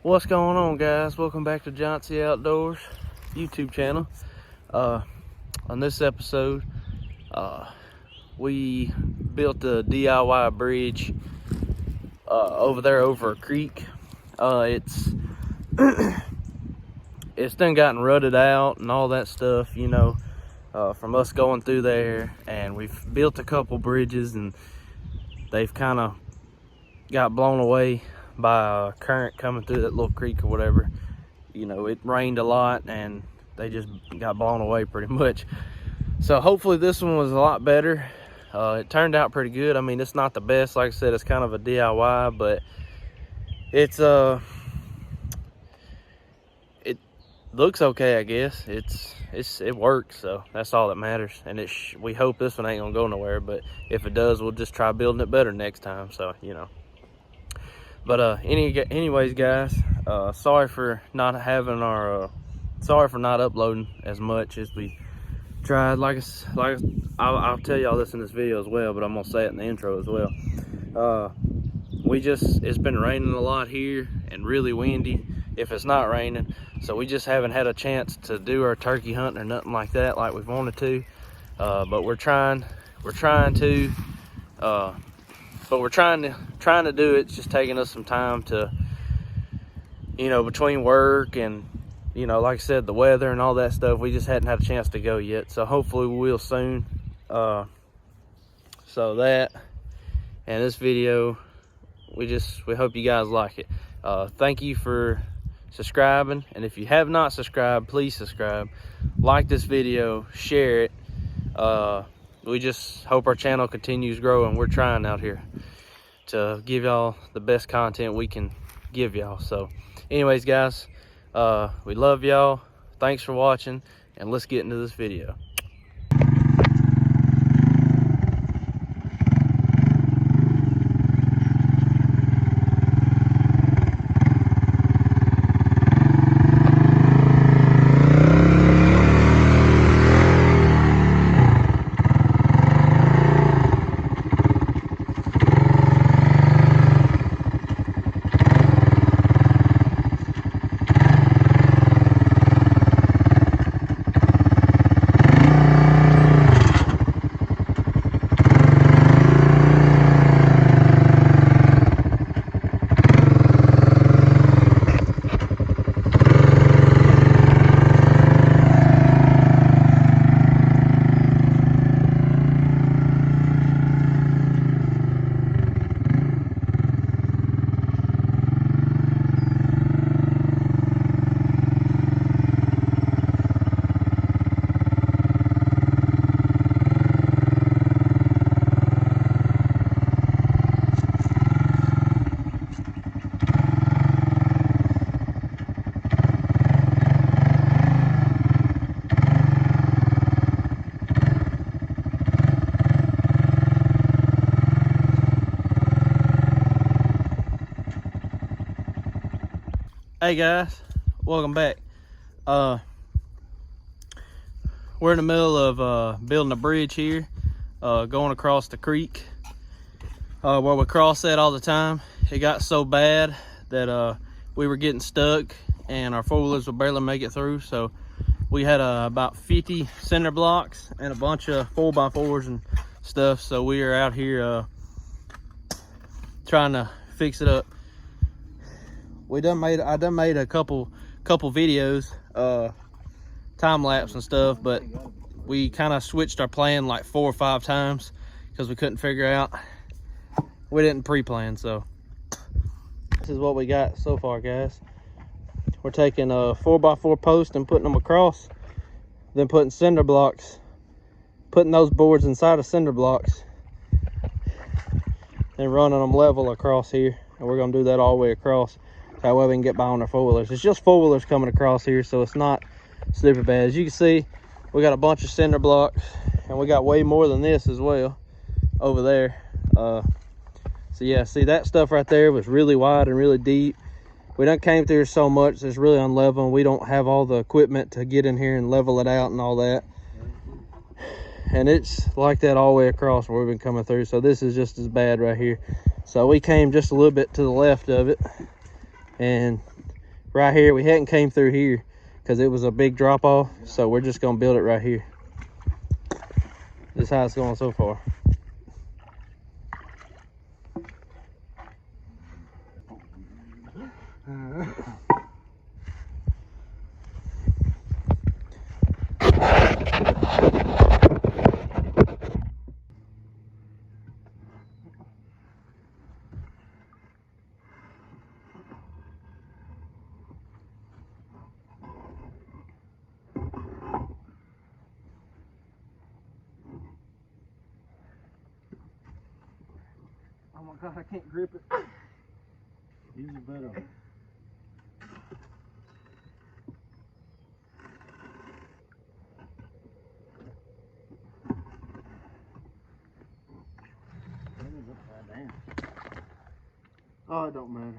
What's going on, guys? Welcome back to Johnsy Outdoors YouTube channel. On this episode, we built a DIY bridge over there over a creek. It's done gotten rutted out and all that stuff, you know, from us going through there. And we've built a couple bridges and they've kind of got blown away by a current coming through that little creek or whatever. You know, it rained a lot and they just got blown away pretty much. So hopefully this one was a lot better. It turned out pretty good. I mean, it's not the best, like I said, it's kind of a DIY, but it's it looks okay, I guess. It works, so that's all that matters. And we hope this one ain't gonna go nowhere, but if it does, we'll just try building it better next time. So, you know. But anyways, guys, sorry for not having our sorry for not uploading as much as we tried. I'll tell y'all this in this video as well, but I'm gonna say it in the intro as well. It's been raining a lot here and really windy if it's not raining, so we just haven't had a chance to do our turkey hunt or nothing like that like we've wanted to. But we're trying to do it. It's just taking us some time to, you know, between work and, you know, like I said, the weather and all that stuff, we just hadn't had a chance to go yet. So hopefully we will soon. So that and this video, we hope you guys like it. Thank you for subscribing, and if you have not subscribed, please subscribe, like this video, share it. We just hope our channel continues growing. We're trying out here to give y'all the best content we can give y'all. So anyways, guys, we love y'all. Thanks for watching, and let's get into this video. Hey guys, welcome back. We're in the middle of building a bridge here, going across the creek where we cross that all the time. It got so bad that we were getting stuck and our four-wheelers would barely make it through. So we had about 50 cinder blocks and a bunch of 4x4s and stuff. So we are out here trying to fix it up. I done made a couple videos, time lapse and stuff, but we kind of switched our plan like 4 or 5 times because we couldn't figure out. We didn't pre-plan, so this is what we got so far, guys. We're taking a 4x4 post and putting them across, then putting cinder blocks, putting those boards inside of cinder blocks, and running them level across here. And we're gonna do that all the way across. That way we can get by on our four-wheelers. It's just four-wheelers coming across here, so it's not super bad. As you can see, we got a bunch of cinder blocks, and we got way more than this as well over there. So yeah, see that stuff right there was really wide and really deep. We done came through so much, it's really unlevel. We don't have all the equipment to get in here and level it out and all that. And it's like that all the way across where we've been coming through. So this is just as bad right here. So we came just a little bit to the left of it, and right here. We hadn't came through here because it was a big drop off. So we're just gonna build it right here. This is how it's going so far. Oh my God, I can't grip it. Use it better. Oh, it don't matter.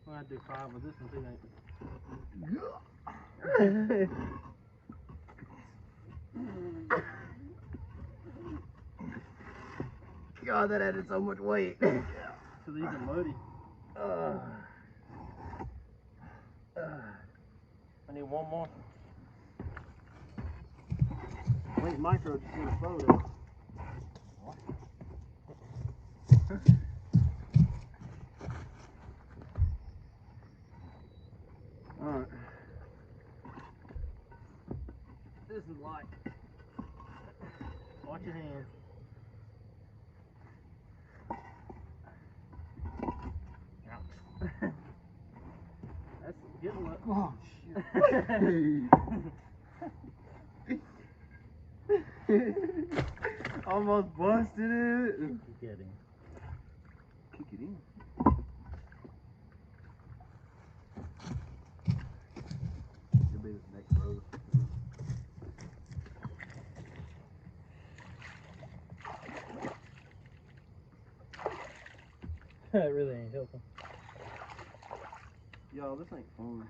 Well, I'd do 5 with this one too, God, that added so much weight. So these are muddy. I need one more. Wait, micro just in a photo. Alright. This is light. Watch your hands. That's getting wet. Oh, shit. Almost busted it. Keep getting. Kick it in. It'll be the next road. That really ain't helping. Yo, this ain't fun.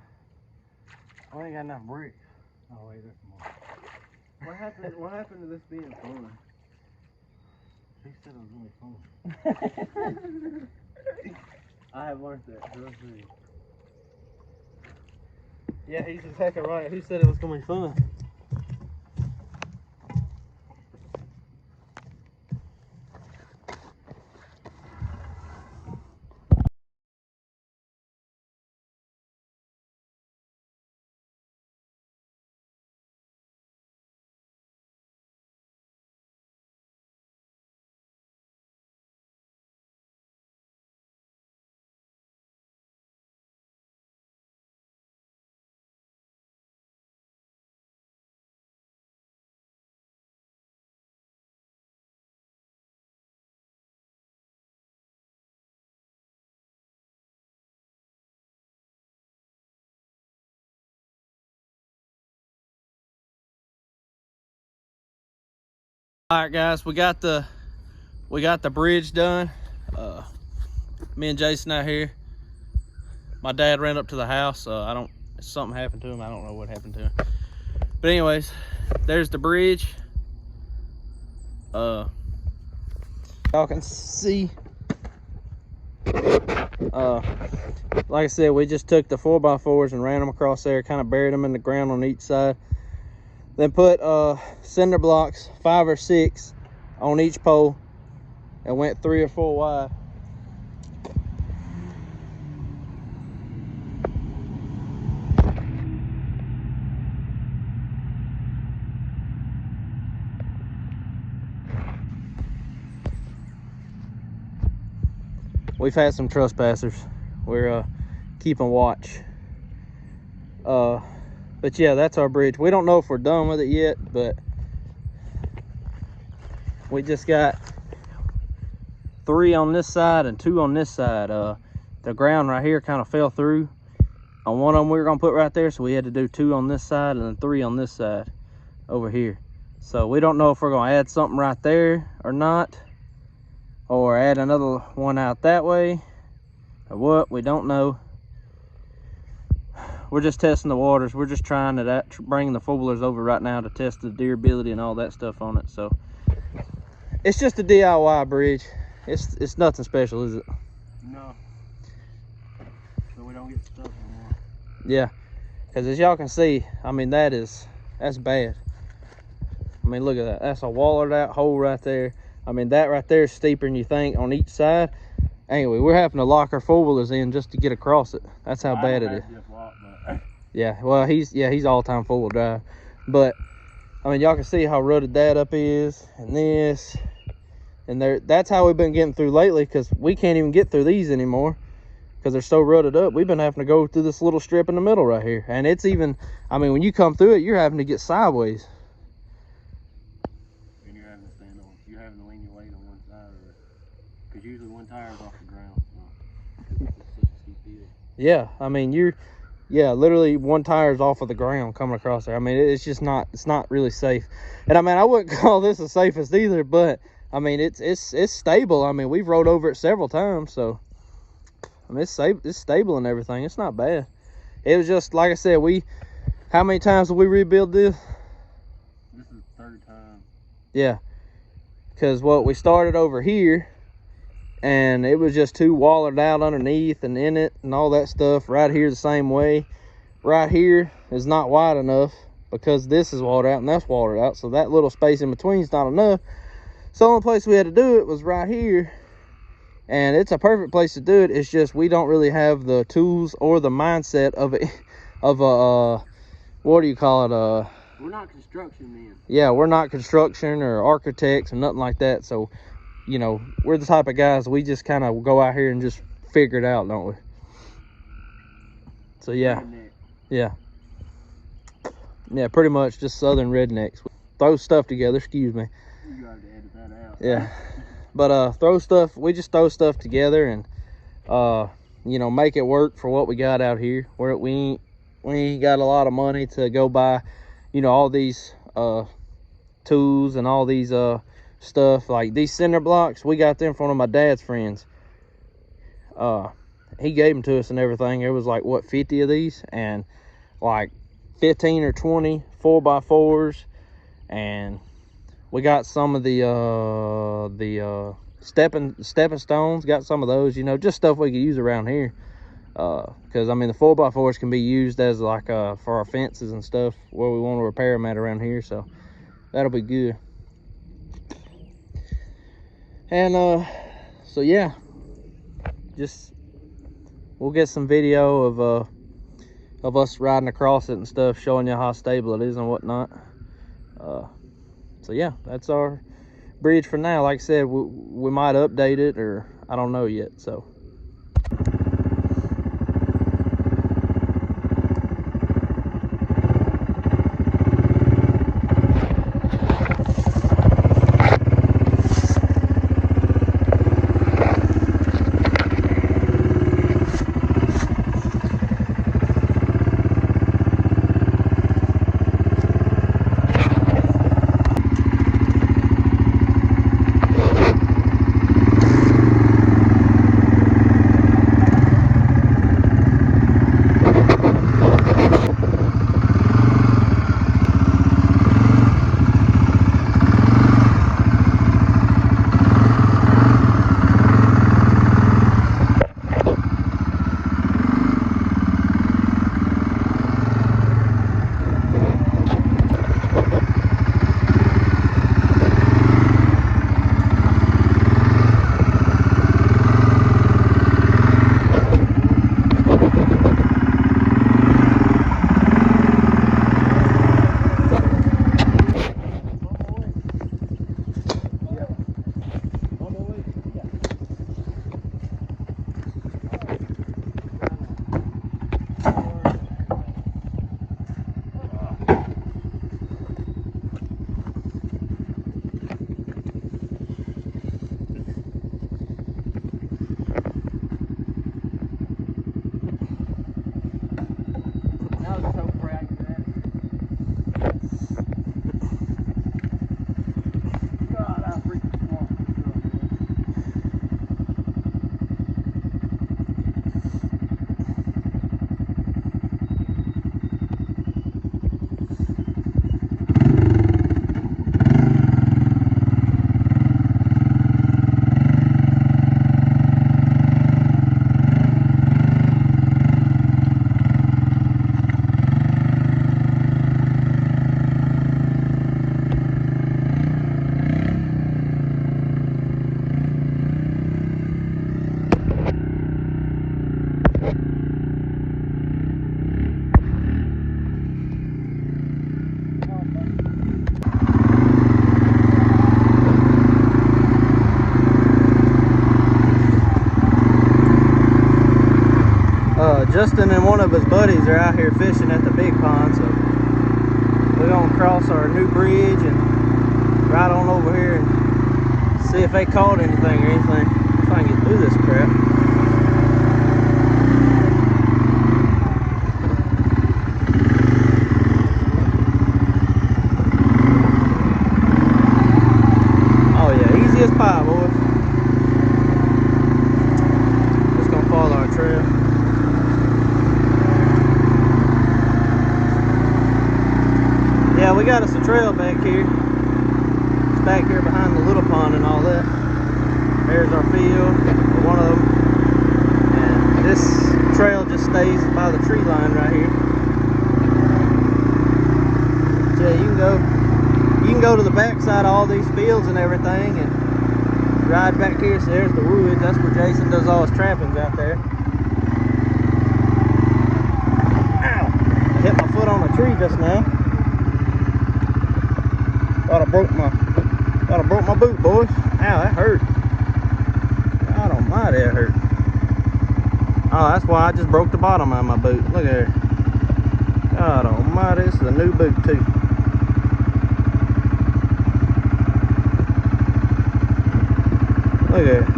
I ain't got enough bricks. Oh wait, there's more. What happened to this being fun? He said it was really fun. I have learned that. Yeah, he's exactly right. Who said it was gonna be fun? All right, guys, we got the bridge done. Me and Jason out here. My dad ran up to the house. Something happened to him. I don't know what happened to him. But anyways, there's the bridge. Y'all can see. Like I said, we just took the 4x4s and ran them across there, kind of buried them in the ground on each side. Then put cinder blocks, 5 or 6, on each pole, and went 3 or 4 wide. We've had some trespassers. We're keeping watch. But yeah, that's our bridge. We don't know if we're done with it yet, but we just got 3 on this side and 2 on this side. The ground right here kind of fell through. On one of them we were gonna put right there, so we had to do 2 on this side and then 3 on this side over here. So we don't know if we're gonna add something right there or not, or add another one out that way, or what, we don't know. We're just testing the waters. We're just trying to bring the four-wheelers over right now to test the durability and all that stuff on it. So it's just a DIY bridge. It's nothing special, is it? No. So we don't get stuck anymore. Yeah, because as y'all can see, I mean, that's bad. I mean, look at that. That's a wallered out hole right there. I mean, that right there is steeper than you think on each side. Anyway, we're having to lock our four-wheelers in just to get across it. That's how bad it is. Yeah, well, he's all-time four-wheel drive. But, I mean, y'all can see how rutted that up is, and this, and there. That's how we've been getting through lately, because we can't even get through these anymore because they're so rutted up. We've been having to go through this little strip in the middle right here. And it's even, I mean, when you come through it, you're having to get sideways. And you're having to stand on, you're having to lean your weight on one side of it. Because usually one tire is off the ground. So it's such a steep hill. Yeah, I mean, yeah, literally one tire's off of the ground coming across there. I mean, it's just not, it's not really safe. And I mean, I wouldn't call this the safest either, but I mean, it's stable. I mean, we've rode over it several times, so I mean, it's safe, it's stable and everything. It's not bad. It was just, like I said, how many times did we rebuild this? This is the third time. Yeah, because we started over here, and it was just too wallered out underneath and in it and all that stuff. Right here the same way. Right here is not wide enough because this is watered out and that's watered out, so that little space in between is not enough. So the only place we had to do it was right here, and it's a perfect place to do it. It's just we don't really have the tools or the mindset of a what do you call it, we're not construction men. Yeah, we're not construction or architects or nothing like that. So, you know, we're the type of guys, we just kind of go out here and just figure it out, don't we? So yeah. Redneck. Yeah, pretty much just southern rednecks. Throw stuff together, excuse me. You got to edit that out. Yeah. But we just throw stuff together and you know, make it work for what we got out here. We ain't got a lot of money to go buy, you know, all these tools and all these stuff. Like these cinder blocks, we got them from one of my dad's friends. He gave them to us and everything. There was like, what, 50 of these, and like 15 or 20 4x4s, and we got some of the stepping stones, got some of those, you know, just stuff we could use around here. Because I mean, the 4x4s can be used as like for our fences and stuff where we want to repair them at around here, so that'll be good. And so yeah, just we'll get some video of us riding across it and stuff, showing you how stable it is and whatnot. So yeah, that's our bridge for now. Like I said, we might update it, or I don't know yet. So Justin and one of his buddies are out here fishing at the big pond, so we're gonna cross our new bridge and ride on over here and see if they caught anything or anything. If I can get through this crap. Oh yeah, easy as pie, boys. Just gonna follow our trail. Yeah, we got us a trail back here. It's back here behind the little pond and all that. There's our field, one of them. And this trail just stays by the tree line right here. So yeah, you can go to the back side of all these fields and everything and ride back here. So there's the woods. That's where Jason does all his trappings out there. Ow! I hit my foot on a tree just now. Thought I broke my boot, boys. Ow, that hurt. God almighty, that hurt. Oh, that's why I just broke the bottom of my boot. Look at there. God almighty, this is a new boot too. Look at it.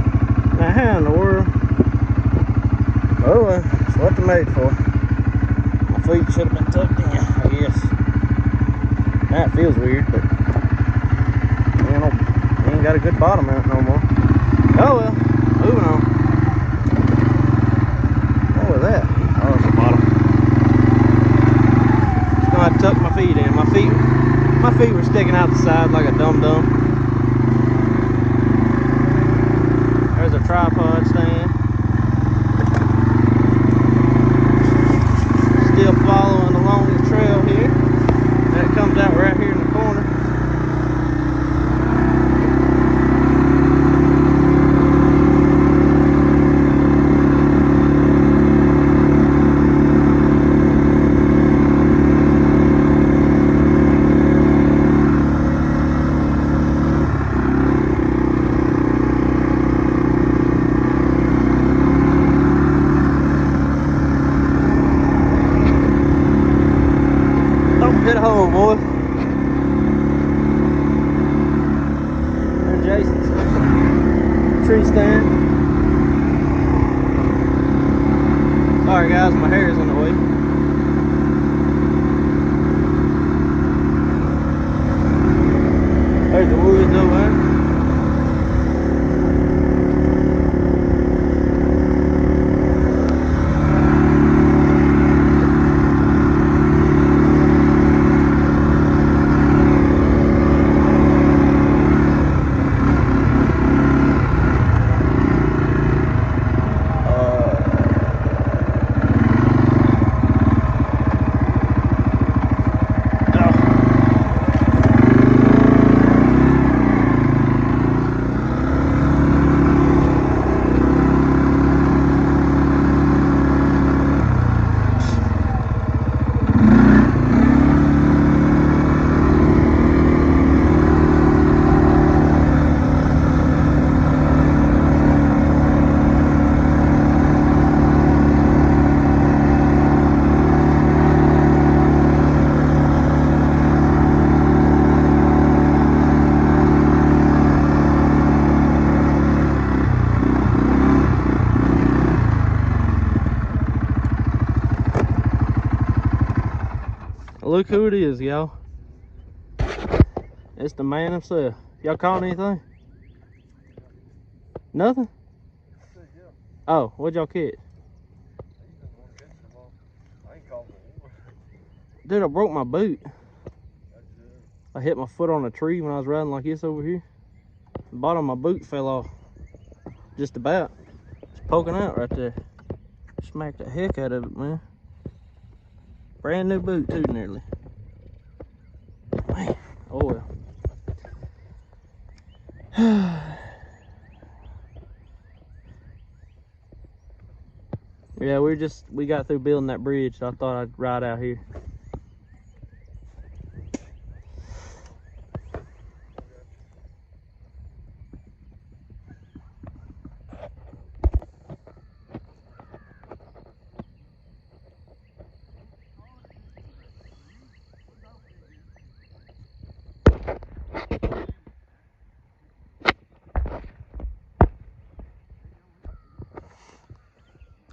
Now how in the world? Oh well, that's what they're made for. My feet should have been tucked in, I guess. Now it feels weird, but you ain't got a good bottom in it no more. Oh well, moving on. What was that? Oh, it's the bottom. Just gonna have to tuck my feet in. My feet were sticking out the side like a dum-dum. There's a tripod stand. Still following along the trail here. And it comes out right here in the corner. Hit home, boy. There's Jason's tree stand. Sorry guys, my hair is in the way. There's the woods over there. Look who it is, y'all. It's the man himself. Y'all caught anything? Nothing? Oh, what'd y'all catch? Dude, I broke my boot. I hit my foot on a tree when I was riding like this over here. The bottom of my boot fell off. Just about. It's poking out right there. Smacked the heck out of it, man. Brand new boot too, nearly. Man, oh well. Yeah, we got through building that bridge, so I thought I'd ride out here.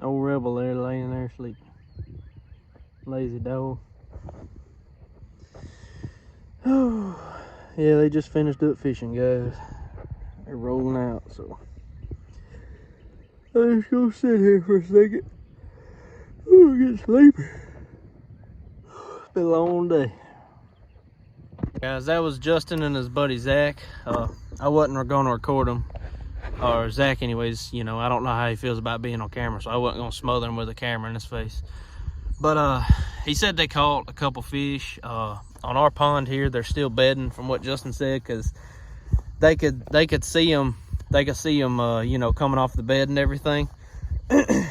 Old Rebel there laying there sleeping. Lazy dog. Oh, yeah, they just finished up fishing, guys. They're rolling out, so I'm just gonna sit here for a second. Oh, get sleepy. It's been a long day. Guys, that was Justin and his buddy Zach. I wasn't gonna record him, or Zach anyways. You know, I don't know how he feels about being on camera, so I wasn't gonna smother him with a camera in his face. But he said they caught a couple fish on our pond here. They're still bedding, from what Justin said, because they could see them. They could see them, you know, coming off the bed and everything. And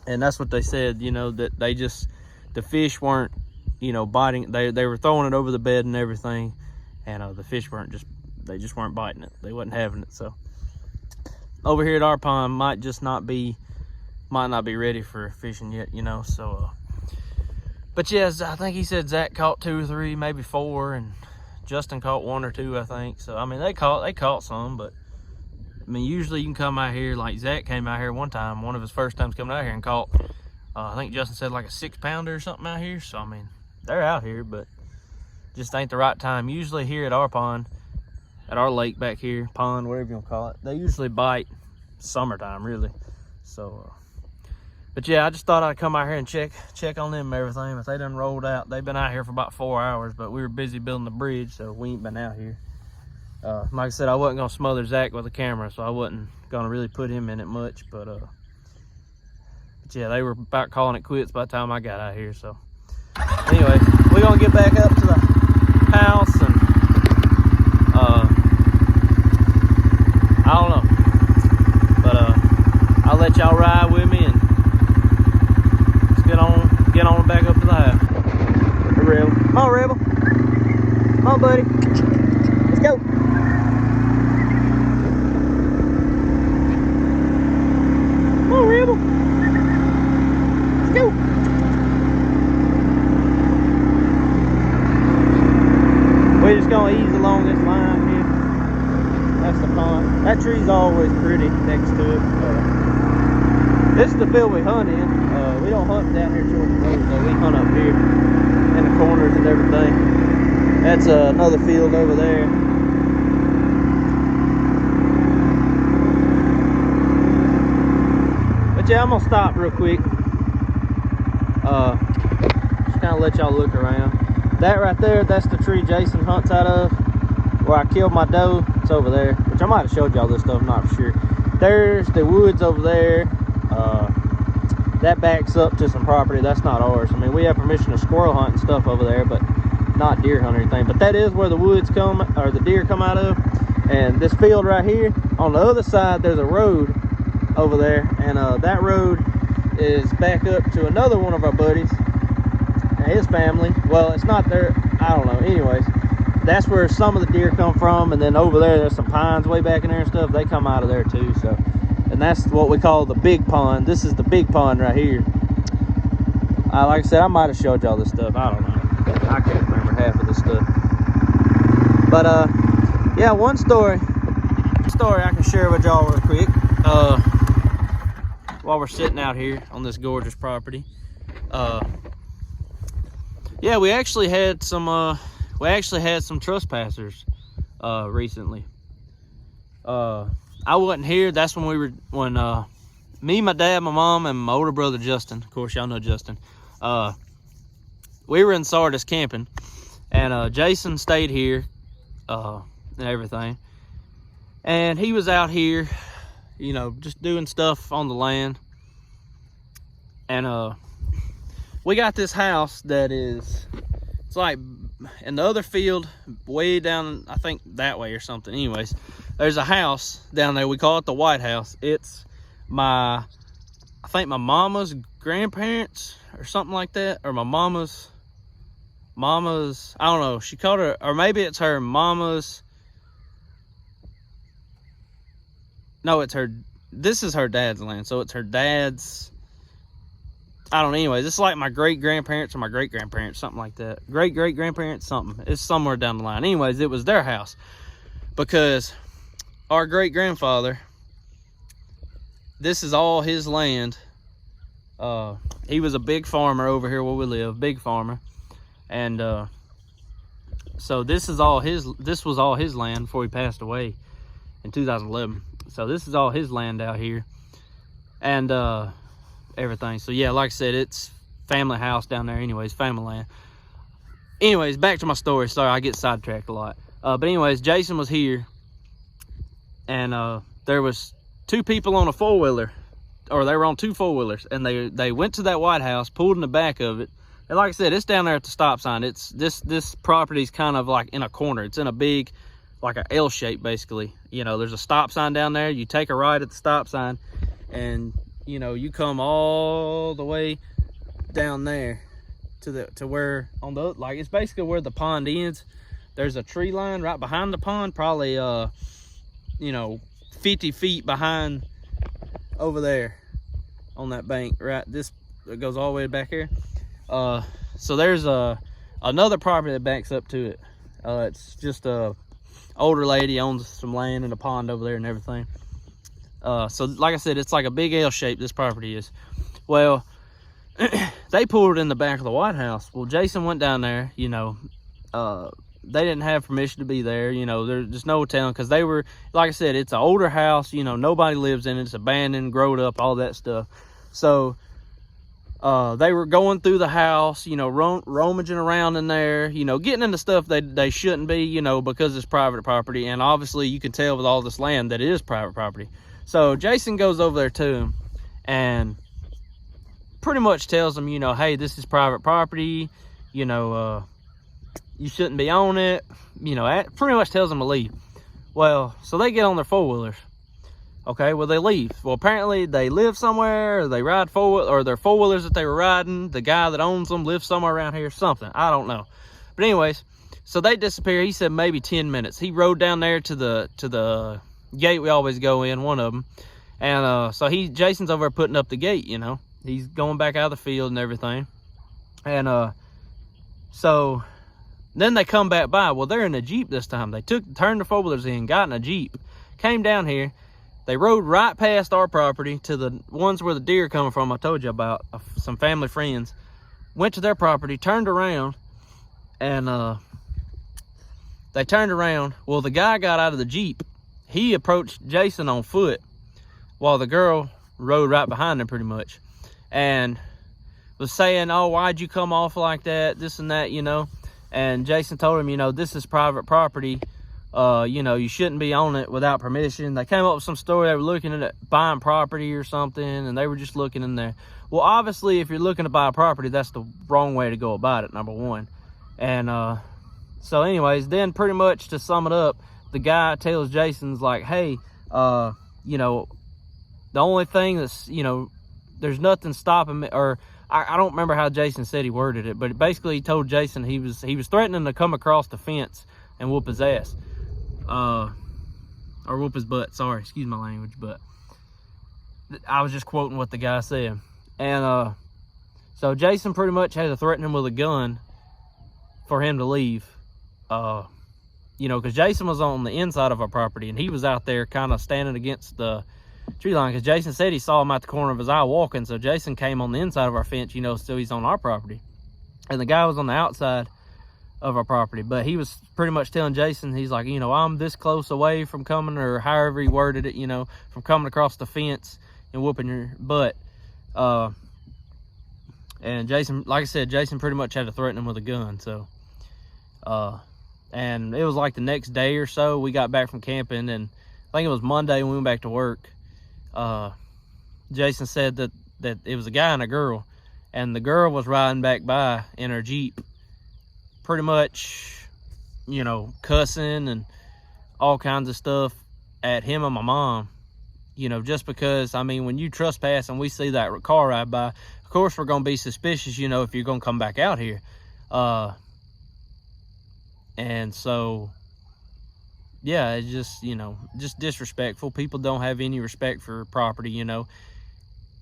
that's what they said. You know, that the fish weren't, you know, biting. They were throwing it over the bed and everything, and the fish they just weren't biting it. They wasn't having it. So over here at our pond might not be ready for fishing yet, you know. So but yes, I think he said Zach caught 2 or 3, maybe 4, and Justin caught 1 or 2, I think. So I mean, they caught some, but I mean, usually you can come out here, like Zach came out here one time, one of his first times coming out here, and caught I think Justin said like a 6-pounder or something out here. So I mean, they're out here, but just ain't the right time. Usually here at our pond, at our lake back here, pond, whatever you want to call it, they usually bite summertime, really. So but yeah, I just thought I'd come out here and check on them and everything. If they done rolled out, they've been out here for about 4 hours, but we were busy building the bridge, so we ain't been out here. Like I said, I wasn't gonna smother Zach with a camera, so I wasn't gonna really put him in it much. But yeah, they were about calling it quits by the time I got out here. So anyway, we're gonna get back up to the house, and I don't know, but I'll let y'all ride with me, and get on back up to the house. The Rebel. Come on, Rebel. Come on, buddy. Let's go. Come on, Rebel. Let's go. We're just gonna ease along this line here. That's the pond. That tree's always pretty next to it. This is the field we hunt in. We don't hunt down here towards the road, though. We hunt up here in the corners and everything. That's another field over there. But yeah, I'm gonna stop real quick. Just kind of let y'all look around. That right there, that's the tree Jason hunts out of, where I killed my doe. It's over there, which I might have showed y'all this stuff, I'm not for sure. There's the woods over there. That backs up to some property that's not ours. I mean, we have permission to squirrel hunt and stuff over there, but not deer hunt or anything. But that is where the woods come, or the deer come out of. And this field right here, on the other side, there's a road over there, and that road is back up to another one of our buddies and his family. Well, it's not there, I don't know. Anyways, that's where some of the deer come from, and then over there's some pines way back in there and stuff. They come out of there too. So, and that's what we call the big pond. This is the big pond right here. Like I said, I might have showed y'all this stuff. I don't know. I can't remember half of this stuff. But yeah, one story I can share with y'all real quick. While we're sitting out here on this gorgeous property. Yeah, we actually had some trespassers recently. I wasn't here. That's when me, my dad, my mom, and my older brother Justin, of course y'all know Justin, we were in Sardis camping, and Jason stayed here and everything, and he was out here, you know, just doing stuff on the land. And we got this house that it's like in the other field, way down, I think that way or something. Anyways, there's a house down there. We call it the White House. It's I think my mama's grandparents or something like that, or my mama's, I don't know, she called her, or maybe it's her mama's. No, this is her dad's land, so it's her dad's, I don't know. Anyways, it's like my great-grandparents or my great-grandparents, something like that. Great-great-grandparents, something. It's somewhere down the line. Anyways, it was their house, because our great-grandfather, this is all his land. He was a big farmer over here where we live, big farmer. And so this was all his land before he passed away in 2011. So this is all his land out here. And everything. So yeah, like I said, it's family house down there anyways, family land. Anyways, back to my story. Sorry, I get sidetracked a lot. But anyways, Jason was here, and there was two people on a four-wheeler, or they were on two four-wheelers, and they went to that White House, pulled in the back of it. And like I said, it's down there at the stop sign. It's this property's kind of like in a corner. It's in a big, like a L shape basically. You know, there's a stop sign down there. You take a right at the stop sign, and you know, you come all the way down there to where on the, like, it's basically where the pond ends. There's a tree line right behind the pond, probably you know, 50 feet behind over there on that bank. Right, this it goes all the way back here. So there's another property that backs up to it. It's just a older lady owns some land in a pond over there and everything. So like I said, it's like a big L shape, this property is. Well, they pulled it in the back of the White House. Well, Jason went down there, you know, they didn't have permission to be there, you know, there's just no telling, because they were, like I said, it's an older house, you know, nobody lives in it, it's abandoned, growed up, all that stuff. So they were going through the house, you know, rummaging around in there, you know, getting into stuff they shouldn't be, you know, because it's private property. And obviously you can tell with all this land that it is private property. So Jason goes over there to him and pretty much tells him, you know, hey, this is private property, you know, you shouldn't be on it, you know, pretty much tells them to leave. Well, so they get on their four-wheelers. Okay, well, they leave. Well, apparently they live somewhere, or they ride or their four-wheelers that they were riding, the guy that owns them lives somewhere around here, something, I don't know. But anyways, so they disappear. He said maybe 10 minutes. He rode down there to the gate we always go in, one of them. And so Jason's over there putting up the gate, you know. He's going back out of the field and everything. And so then they come back by. Well, they're in a Jeep this time. They turned the four-wheelers in, got in a Jeep, came down here. They rode right past our property to the ones where the deer coming from, I told you about, some family friends. Went to their property, turned around, and they turned around. Well, the guy got out of the Jeep. He approached Jason on foot while the girl rode right behind him pretty much. And was saying, oh, why'd you come off like that, this and that, you know. And Jason told him, you know, this is private property. You know, you shouldn't be on it without permission. They came up with some story. They were looking at it, buying property or something, and they were just looking in there. Well, obviously, if you're looking to buy a property, that's the wrong way to go about it, number one. And so anyways, then pretty much to sum it up, the guy tells Jason's like, hey, you know, the only thing that's, you know, there's nothing stopping me, or I don't remember how Jason said he worded it, but basically he told Jason he was threatening to come across the fence and whoop his ass. Or whoop his butt, sorry, excuse my language, but I was just quoting what the guy said. And so Jason pretty much had to threaten him with a gun for him to leave. You know, because Jason was on the inside of our property, and he was out there kind of standing against the tree line, because Jason said he saw him out the corner of his eye walking. So Jason came on the inside of our fence, you know, so he's on our property, and the guy was on the outside of our property. But he was pretty much telling Jason, he's like, you know, I'm this close away from coming, or however he worded it, you know, from coming across the fence and whooping your butt. And Jason, like I said, Jason pretty much had to threaten him with a gun. So and it was like the next day or so we got back from camping, and I think it was Monday when we went back to work. Jason said that it was a guy and a girl, and the girl was riding back by in her Jeep, pretty much, you know, cussing and all kinds of stuff at him and my mom, you know, just because, I mean, when you trespass and we see that car ride by, of course we're going to be suspicious, you know, if you're going to come back out here. And so, yeah, it's just, you know, just disrespectful. People don't have any respect for property, you know.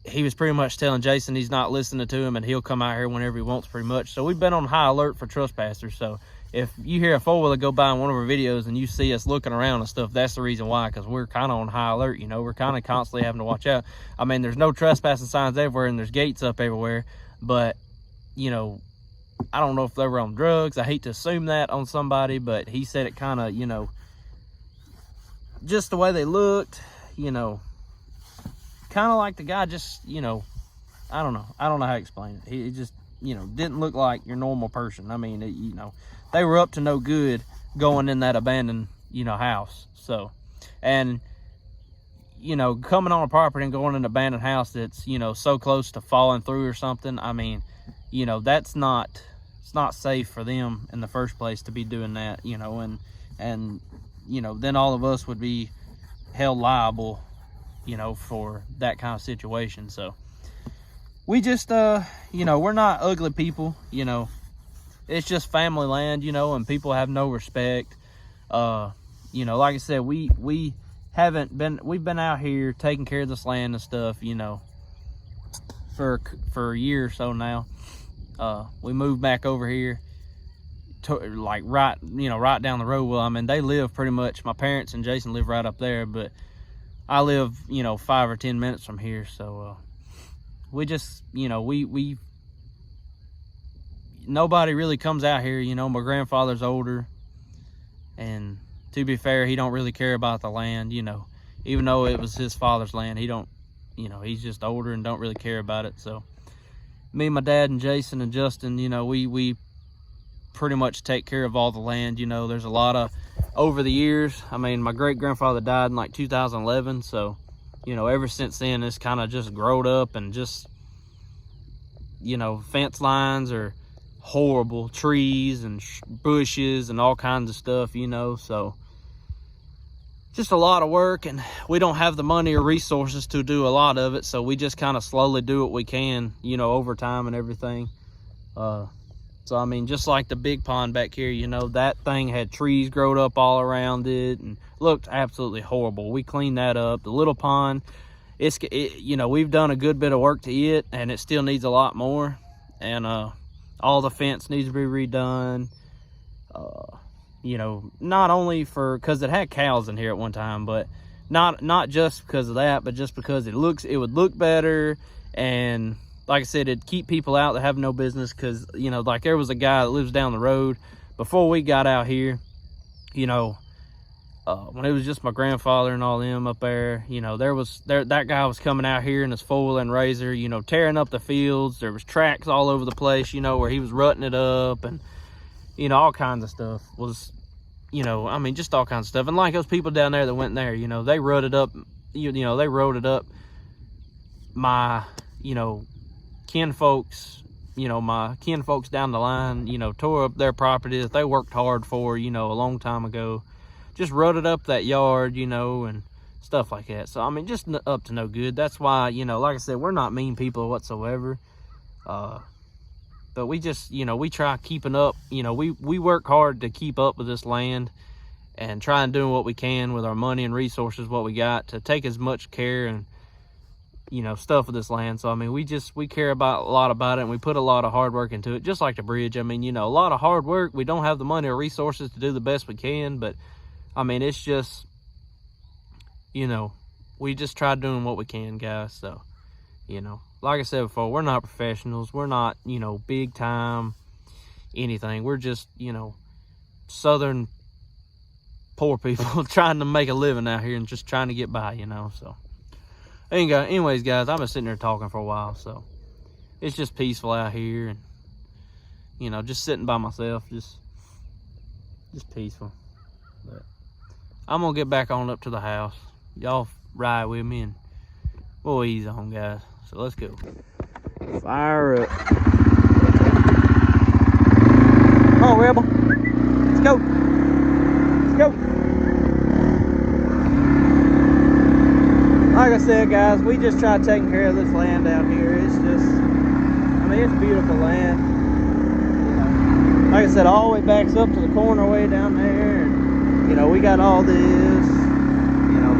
He was pretty much telling Jason he's not listening to him, and he'll come out here whenever he wants, pretty much. So we've been on high alert for trespassers. So if you hear a four-wheeler go by in one of our videos and you see us looking around and stuff, that's the reason why, because we're kind of on high alert, you know. We're kind of constantly having to watch out. I mean, there's no trespassing signs everywhere and there's gates up everywhere, but, you know, I don't know if they were on drugs. I hate to assume that on somebody, but he said it kind of, you know, just the way they looked, you know, kind of like the guy just, you know, I don't know how to explain it. He just, you know, didn't look like your normal person. I mean, you know, they were up to no good going in that abandoned, you know, house. So, and, you know, coming on a property and going in an abandoned house that's, you know, so close to falling through or something, I mean, you know, it's not safe for them in the first place to be doing that, you know, and, you know, then all of us would be held liable, you know, for that kind of situation. So we just, you know, we're not ugly people, you know, it's just family land, you know, and people have no respect. You know, like I said, we've been out here taking care of this land and stuff, you know, for a year or so now. We moved back over here to, like, right down the road. Well, I mean, they live pretty much, my parents and Jason live right up there, but I live, you know, 5 or 10 minutes from here. So we just, you know, we nobody really comes out here, you know. My grandfather's older, and to be fair, he don't really care about the land, you know, even though it was his father's land. He don't, you know, he's just older and don't really care about it. So me, my dad, and Jason and Justin, you know, we pretty much take care of all the land. You know, there's a lot of, over the years, I mean, my great grandfather died in like 2011, so, you know, ever since then it's kind of just growed up, and just, you know, fence lines are horrible, trees and bushes and all kinds of stuff, you know. So just a lot of work, and we don't have the money or resources to do a lot of it, so we just kind of slowly do what we can, you know, over time and everything. So I mean, just like the big pond back here, you know, that thing had trees growed up all around it and looked absolutely horrible. We cleaned that up. The little pond, you know, we've done a good bit of work to it, and it still needs a lot more. And all the fence needs to be redone. You know, not only because it had cows in here at one time, but not just because of that, but just because it would look better. And like I said, it'd keep people out that have no business, because, you know, like there was a guy that lives down the road before we got out here, you know, when it was just my grandfather and all them up there, you know, that guy was coming out here in his four-wheel and razor, you know, tearing up the fields. There was tracks all over the place, you know, where he was rutting it up, and, you know, all kinds of stuff was, you know, I mean, just all kinds of stuff. And like those people down there that went there, you know, they rutted up, you know, they rutted up my, you know, my kinfolks down the line, you know, tore up their property that they worked hard for, you know, a long time ago. Just rutted up that yard, you know, and stuff like that. So I mean, just up to no good. That's why, you know, like I said, we're not mean people whatsoever. But we just, you know, we try keeping up, you know, we work hard to keep up with this land, and try and do what we can with our money and resources, what we got, to take as much care and, you know, stuff with this land. So I mean, we care a lot about it, and we put a lot of hard work into it, just like the bridge. I mean, you know, a lot of hard work. We don't have the money or resources to do the best we can, but I mean, it's just, you know, we just try doing what we can, guys. So, you know, like I said before, we're not professionals. We're not, you know, big time anything. We're just, you know, southern poor people trying to make a living out here and just trying to get by, you know. So anyways, guys, I've been sitting there talking for a while, so it's just peaceful out here, and, you know, just sitting by myself, just peaceful. But I'm gonna get back on up to the house. Y'all ride with me, and we'll ease on, guys. So let's go. Fire up. Come on, Rebel. Let's go. Let's go. Like I said, guys, we just try taking care of this land down here. It's just, I mean, it's beautiful land. You know, like I said, all the way backs up to the corner way down there. And, you know, we got all this, you know.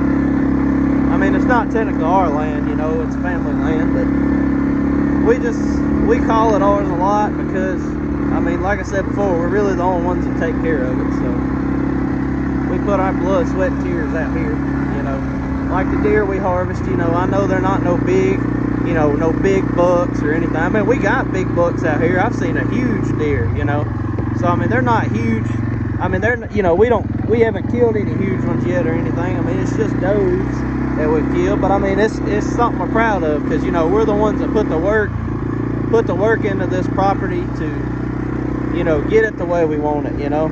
I mean, it's not technically our land, you know, it's family land, but we call it ours a lot because, I mean, like I said before, we're really the only ones that take care of it. So we put our blood, sweat, and tears out here. You know, like the deer we harvest. You know, I know they're not no big, you know, no big bucks or anything. I mean, we got big bucks out here. I've seen a huge deer. You know, so I mean, they're not huge. I mean, they're, you know, we haven't killed any huge ones yet or anything. I mean, it's just does that we kill. But I mean, it's something we're proud of, because, you know, we're the ones that put the work into this property to, you know, get it the way we want it, you know.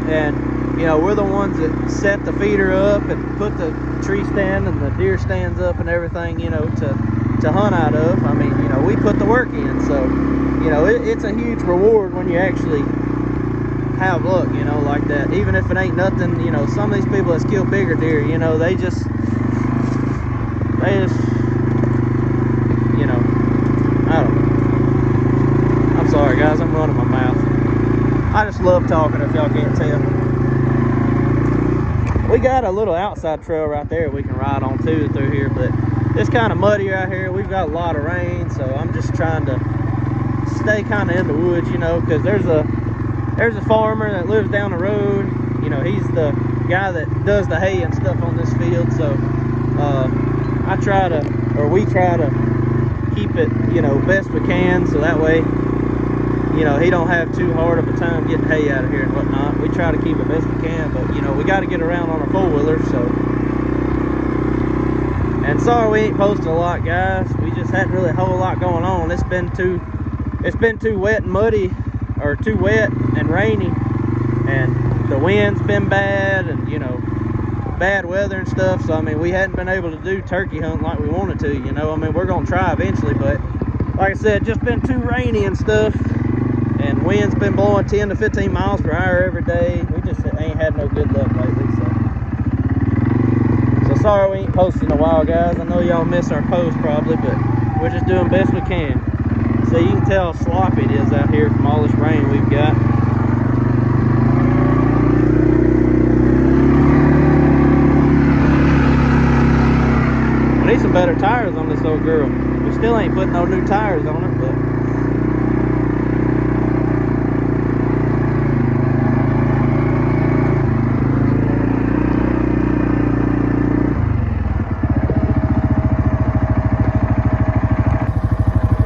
And, you know, we're the ones that set the feeder up and put the tree stand and the deer stands up and everything, you know, to hunt out of. I mean, you know, we put the work in. So, you know, it's a huge reward when you actually have luck, you know, like that. Even if it ain't nothing, you know, some of these people that's kill bigger deer, you know, they just, you know, I don't know. I'm sorry guys, I'm running my mouth. I just love talking, if y'all can't tell. We got a little outside trail right there we can ride on too through here, but it's kind of muddy out here. We've got a lot of rain, so I'm just trying to stay kind of in the woods, you know, because there's a farmer that lives down the road. You know, he's the guy that does the hay and stuff on this field. So we try to keep it, you know, best we can, so that way, you know, he don't have too hard of a time getting hay out of here and whatnot. We try to keep it best we can, but, you know, we got to get around on a four-wheeler. So, and sorry we ain't posted a lot, guys. We just hadn't really a whole lot going on. It's been too wet and muddy, or too wet and rainy, and the wind's been bad, and, you know, bad weather and stuff. So I mean, we hadn't been able to do turkey hunting like we wanted to, you know. I mean, we're gonna try eventually, but like I said, just been too rainy and stuff, and wind's been blowing 10 to 15 miles per hour every day. We just ain't had no good luck lately. So sorry we ain't posted in a while, guys. I know y'all miss our post probably, but we're just doing best we can. So you can tell how sloppy it is out here from all this rain we've got. I need some better tires on this old girl. We still ain't putting no new tires on it, but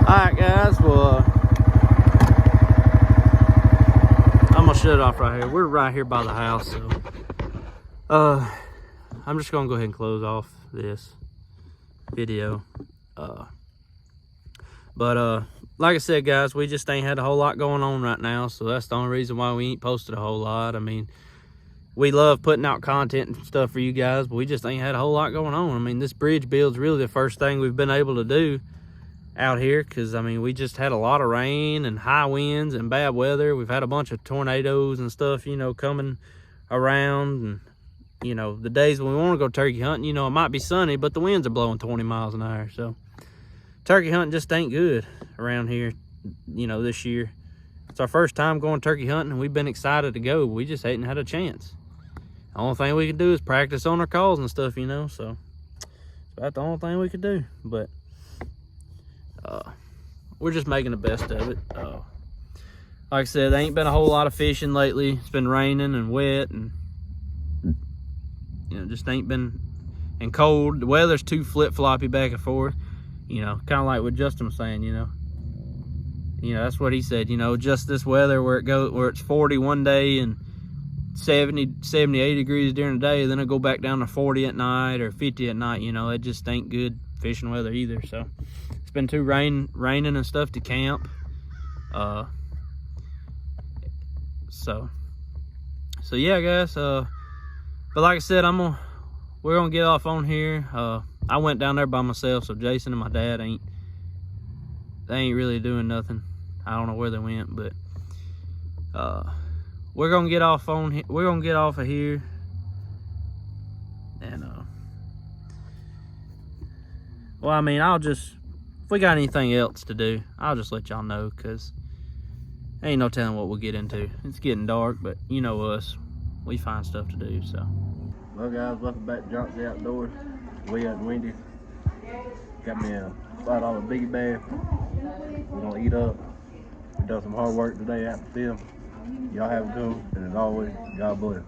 alright guys, well, I'm gonna shut it off right here. We're right here by the house, so I'm just gonna go ahead and close off this video. But like I said, guys, we just ain't had a whole lot going on right now, so that's the only reason why we ain't posted a whole lot. I mean, we love putting out content and stuff for you guys, but we just ain't had a whole lot going on. I mean, this bridge build's really the first thing we've been able to do out here, because I mean, we just had a lot of rain and high winds and bad weather. We've had a bunch of tornadoes and stuff, you know, coming around. And, you know, the days when we want to go turkey hunting, you know, it might be sunny, but the winds are blowing 20 miles an hour. So turkey hunting just ain't good around here, you know, this year. It's our first time going turkey hunting, and we've been excited to go, but we just hadn't had a chance. The only thing we can do is practice on our calls and stuff, you know, so it's about the only thing we could do. But we're just making the best of it. Like I said, there ain't been a whole lot of fishing lately. It's been raining and wet, and, you know, just ain't been, and cold. The weather's too flip-floppy back and forth, you know, kind of like what Justin was saying, you know, that's what he said, you know, just this weather where it's 40 one day and 70, 80 degrees during the day, then it'll go back down to 40 at night or 50 at night. You know, it just ain't good fishing weather either. So it's been too raining and stuff to camp. So yeah, guys. But like I said, we're gonna get off on here. I went down there by myself, so Jason and my dad ain't really doing nothing. I don't know where they went, but we're gonna get off of here, and well, I mean, if we got anything else to do, I'll just let y'all know, because ain't no telling what we'll get into. It's getting dark, but you know us, we find stuff to do. So well, guys, welcome back to Johnson Outdoors. Way out in Wendy's. Got me a $5 biggie bag. We're gonna eat up. We done some hard work today out in the field. Y'all have a good one, and as always, God bless.